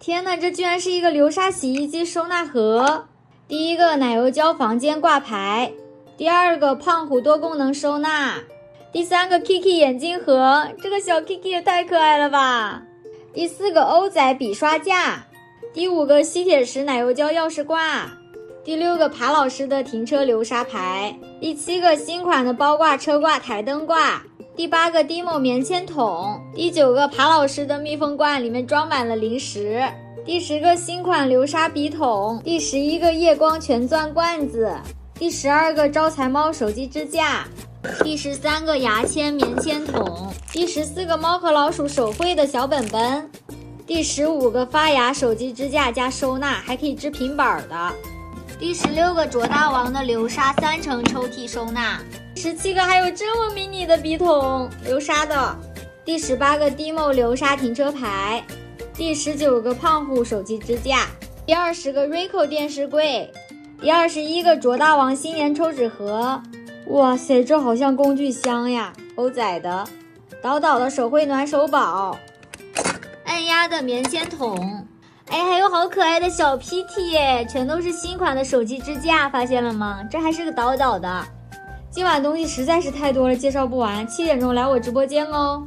天哪，这居然是一个流沙洗衣机收纳盒。第一个奶油胶房间挂牌，第二个胖虎多功能收纳，第三个 Kiki 眼镜盒，这个小 Kiki 也太可爱了吧。第四个欧仔笔刷架，第五个吸铁石奶油胶钥匙挂，第六个爬老师的停车流沙牌，第七个新款的包挂车挂台灯挂，第八个 Dimo 棉签筒，第九个爬老师的密封罐里面装满了零食，第10个新款流沙笔筒，第11个夜光全钻罐子，第12个招财猫手机支架，第13个牙签棉签筒，第14个猫和老鼠手绘的小本本，第15个发芽手机支架加收纳，还可以支平板的，第16个卓大王的流沙3层抽屉收纳，17个还有这么迷你的笔筒流沙的，第18个 Dimo 流沙停车牌，第19个胖虎手机支架，第20个 Rico 电视柜，第21个卓大王新年抽纸盒。哇塞，这好像工具箱呀，欧仔的，岛岛的手绘暖手宝，按压的棉签筒，哎，还有好可爱的小 PT 耶，全都是新款的手机支架，发现了吗？这还是个岛岛的。今晚东西实在是太多了，介绍不完，7点钟来我直播间哦。